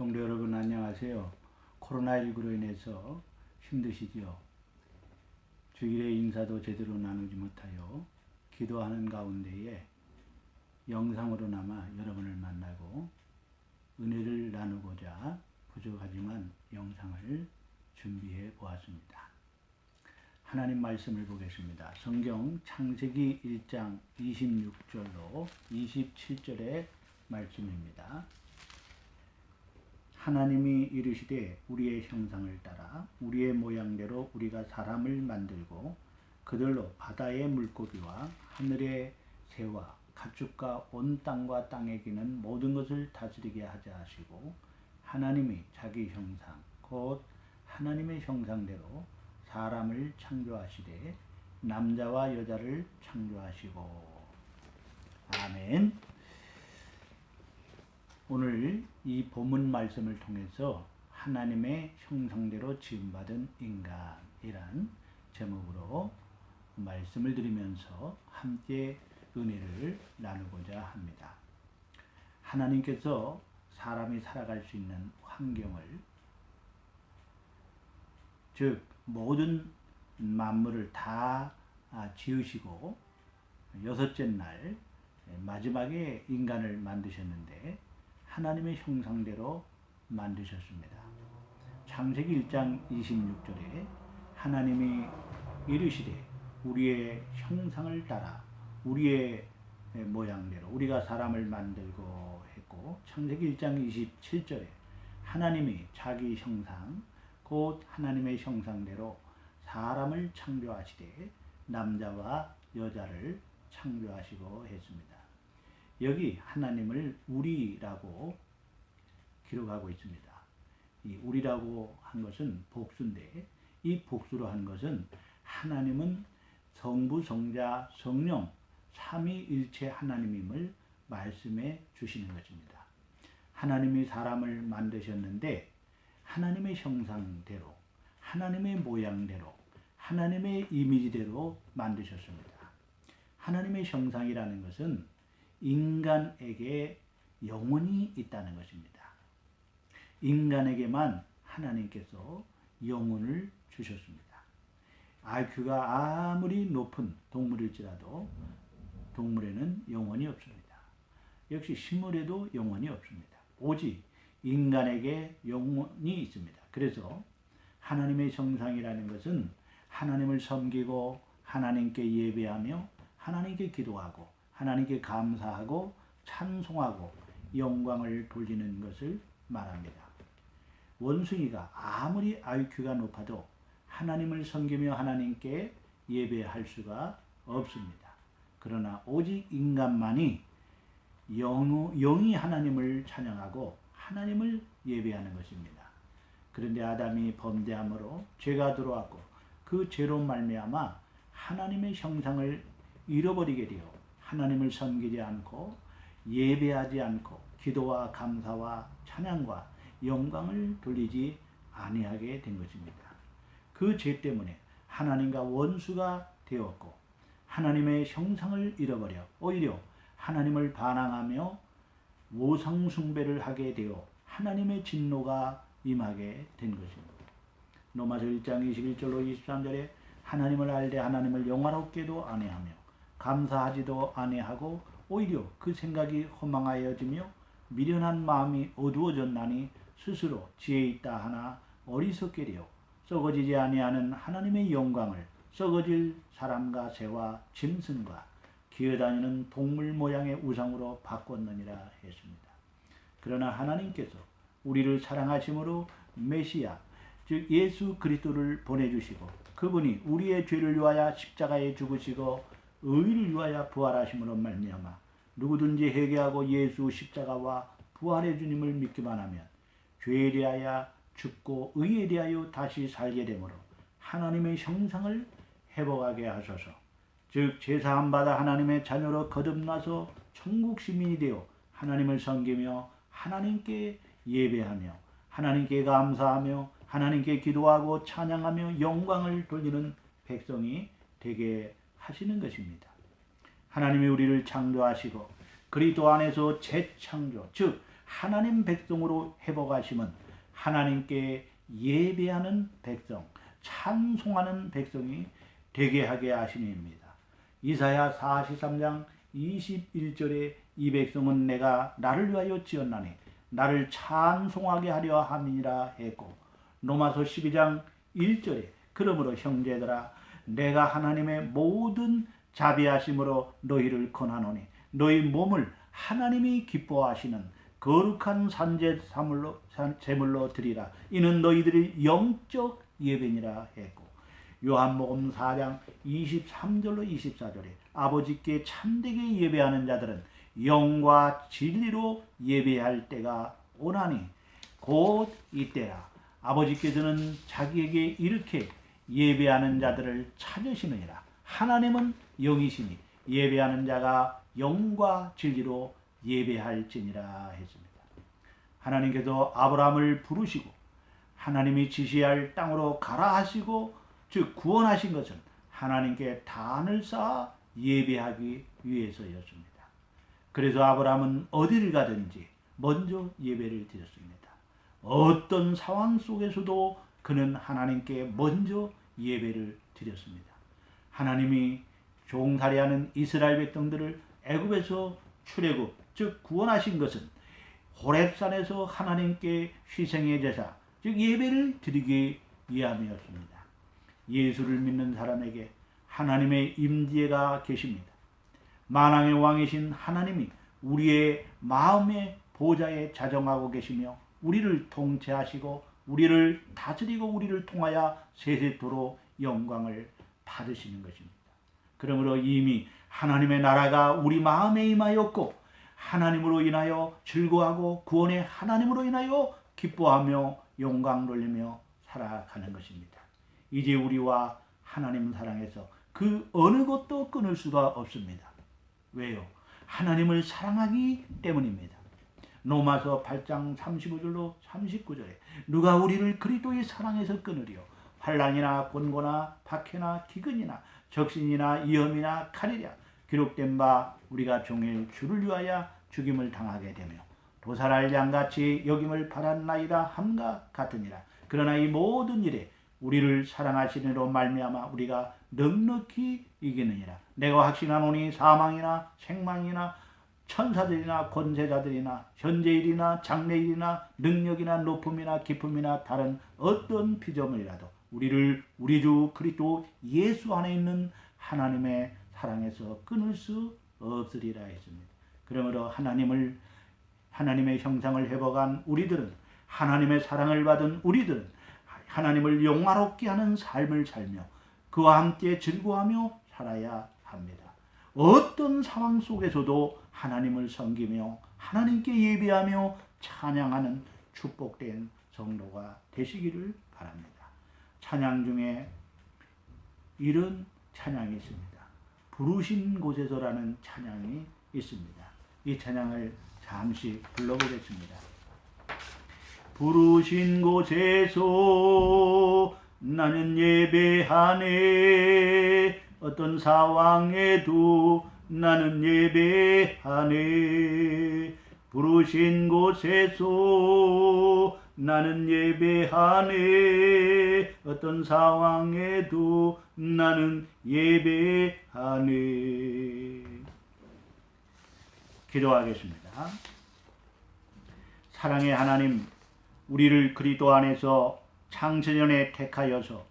성도 여러분 안녕하세요. 코로나19로 인해서 힘드시죠? 주일에 인사도 제대로 나누지 못하여 기도하는 가운데에 영상으로나마 여러분을 만나고 은혜를 나누고자 부족하지만 영상을 준비해 보았습니다. 하나님 말씀을 보겠습니다. 성경 창세기 1장 26절로 27절의 말씀입니다. 하나님이 이르시되 우리의 형상을 따라 우리의 모양대로 우리가 사람을 만들고 그들로 바다의 물고기와 하늘의 새와 가축과 온 땅과 땅에 기는 모든 것을 다스리게 하자 하시고 하나님이 자기 형상 곧 하나님의 형상대로 사람을 창조하시되 남자와 여자를 창조하시고 아멘. 오늘 이 본문 말씀을 통해서 하나님의 형상대로 지음받은 인간이란 제목으로 말씀을 드리면서 함께 은혜를 나누고자 합니다. 하나님께서 사람이 살아갈 수 있는 환경을 즉 모든 만물을 다 지으시고 여섯째 날 마지막에 인간을 만드셨는데 하나님의 형상대로 만드셨습니다. 창세기 1장 26절에 하나님이 이르시되 우리의 형상을 따라 우리의 모양대로 우리가 사람을 만들고 했고 창세기 1장 27절에 하나님이 자기 형상 곧 하나님의 형상대로 사람을 창조하시되 남자와 여자를 창조하시고 했습니다. 여기 하나님을 우리라고 기록하고 있습니다. 이 우리라고 한 것은 복수인데 이 복수로 한 것은 하나님은 성부, 성자, 성령 삼위일체 하나님임을 말씀해 주시는 것입니다. 하나님이 사람을 만드셨는데 하나님의 형상대로 하나님의 모양대로 하나님의 이미지대로 만드셨습니다. 하나님의 형상이라는 것은 인간에게 영혼이 있다는 것입니다. 인간에게만 하나님께서 영혼을 주셨습니다. IQ가 아무리 높은 동물일지라도 동물에는 영혼이 없습니다. 역시 식물에도 영혼이 없습니다. 오직 인간에게 영혼이 있습니다. 그래서 하나님의 형상이라는 것은 하나님을 섬기고 하나님께 예배하며 하나님께 기도하고 하나님께 감사하고 찬송하고 영광을 돌리는 것을 말합니다. 원숭이가 아무리 IQ가 높아도 하나님을 섬기며 하나님께 예배할 수가 없습니다. 그러나 오직 인간만이 영이 하나님을 찬양하고 하나님을 예배하는 것입니다. 그런데 아담이 범죄함으로 죄가 들어왔고 그 죄로 말미암아 하나님의 형상을 잃어버리게 되어 하나님을 섬기지 않고 예배하지 않고 기도와 감사와 찬양과 영광을 돌리지 아니하게 된 것입니다. 그 죄 때문에 하나님과 원수가 되었고 하나님의 형상을 잃어버려 오히려 하나님을 반항하며 우상 숭배를 하게 되어 하나님의 진노가 임하게 된 것입니다. 로마서 1장 21절로 23절에 하나님을 알되 하나님을 영화롭게도 아니하며 감사하지도 아니하고 오히려 그 생각이 허망하여지며 미련한 마음이 어두워졌나니 스스로 지혜 있다 하나 어리석게 되어 썩어지지 아니하는 하나님의 영광을 썩어질 사람과 새와 짐승과 기어다니는 동물 모양의 우상으로 바꿨느니라 했습니다. 그러나 하나님께서 우리를 사랑하심으로 메시아 즉 예수 그리스도를 보내주시고 그분이 우리의 죄를 위하여 십자가에 죽으시고 의를 위하여 부활하심으로 말미암아 누구든지 회개하고 예수 십자가와 부활의 주님을 믿기만 하면 죄에 대하여 죽고 의에 대하여 다시 살게 되므로 하나님의 형상을 회복하게 하소서. 즉 제사함 받아 하나님의 자녀로 거듭나서 천국 시민이 되어 하나님을 섬기며 하나님께 예배하며 하나님께 감사하며 하나님께 기도하고 찬양하며 영광을 돌리는 백성이 되게 하시는 것입니다. 하나님이 우리를 창조하시고 그리스도 안에서 재창조, 즉 하나님 백성으로 회복하심은 하나님께 예배하는 백성, 찬송하는 백성이 되게 하게 하심입니다. 이사야 43장 21절에 이 백성은 내가 나를 위하여 지었나니 나를 찬송하게 하려 함이니라 했고, 로마서 12장 1절에 그러므로 형제들아 내가 하나님의 모든 자비하심으로 너희를 권하노니 너희 몸을 하나님이 기뻐하시는 거룩한 제물로 드리라. 이는 너희들의 영적 예배니라 했고, 요한복음 4장 23절로 24절에 아버지께 참되게 예배하는 자들은 영과 진리로 예배할 때가 오나니 곧 이때라. 아버지께서는 자기에게 이렇게 예배하는 자들을 찾으시느니라. 하나님은 영이시니 예배하는 자가 영과 진리로 예배할지니라 했습니다. 하나님께서 아브라함을 부르시고 하나님이 지시할 땅으로 가라 하시고, 즉 구원하신 것은 하나님께 단을 쌓아 예배하기 위해서였습니다. 그래서 아브라함은 어디를 가든지 먼저 예배를 드렸습니다. 어떤 상황 속에서도 그는 하나님께 먼저 예배를 드렸습니다. 하나님이 종살이하는 이스라엘 백성들을 애굽에서 출애굽, 즉 구원하신 것은 호렙산에서 하나님께 희생의 제사, 즉 예배를 드리기 위함이었습니다. 예수를 믿는 사람에게 하나님의 임재가 계십니다. 만왕의 왕이신 하나님이 우리의 마음의 보좌에 자정하고 계시며 우리를 통치하시고 우리를 다스리고 우리를 통하여 세세토록 영광을 받으시는 것입니다. 그러므로 이미 하나님의 나라가 우리 마음에 임하였고 하나님으로 인하여 즐거워하고 구원의 하나님으로 인하여 기뻐하며 영광 돌리며 살아가는 것입니다. 이제 우리와 하나님 사랑에서 그 어느 것도 끊을 수가 없습니다. 왜요? 하나님을 사랑하기 때문입니다. 로마서 8장 35절로 39절에 누가 우리를 그리스도의 사랑에서 끊으리요? 환난이나 곤고나 박해나 기근이나 적신이나 위험이나 칼이랴. 기록된 바 우리가 종일 주를 위하여 죽임을 당하게 되며 도살할 양같이 여김을 받았나이다 함과 같으니라. 그러나 이 모든 일에 우리를 사랑하시니로 말미암아 우리가 넉넉히 이기느니라. 내가 확신하노니 사망이나 생망이나 천사들이나 권세자들이나 현재일이나 장래일이나 능력이나 높음이나 깊음이나 다른 어떤 피조물이라도 우리를 우리 주 그리스도 예수 안에 있는 하나님의 사랑에서 끊을 수 없으리라 했습니다. 그러므로 하나님의 형상을 회복한 우리들은, 하나님의 사랑을 받은 우리들은 하나님을 영화롭게 하는 삶을 살며 그와 함께 즐거워하며 살아야 합니다. 어떤 상황 속에서도 하나님을 섬기며 하나님께 예배하며 찬양하는 축복된 성도가 되시기를 바랍니다. 찬양 중에 이런 찬양이 있습니다. 부르신 곳에서라는 찬양이 있습니다. 이 찬양을 잠시 불러보겠습니다. 부르신 곳에서 나는 예배하네. 어떤 상황에도 나는 예배하네. 부르신 곳에서 나는 예배하네. 어떤 상황에도 나는 예배하네. 기도하겠습니다. 사랑의 하나님, 우리를 그리스도 안에서 창세전에 택하여서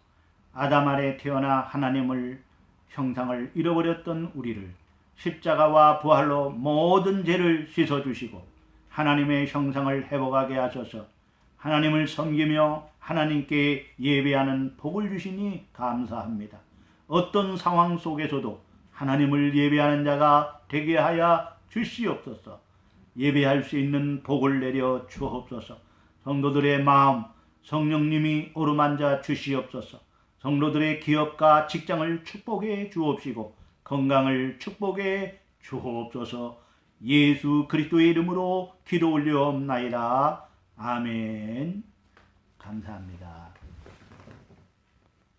아담 아래 태어나 하나님을 형상을 잃어버렸던 우리를 십자가와 부활로 모든 죄를 씻어주시고 하나님의 형상을 회복하게 하셔서 하나님을 섬기며 하나님께 예배하는 복을 주시니 감사합니다. 어떤 상황 속에서도 하나님을 예배하는 자가 되게 하여 주시옵소서. 예배할 수 있는 복을 내려 주옵소서. 성도들의 마음 성령님이 어루만져 주시옵소서. 성도들의 기업과 직장을 축복해 주옵시고 건강을 축복해 주옵소서. 예수 그리스도의 이름으로 기도 올려옵나이다. 아멘. 감사합니다.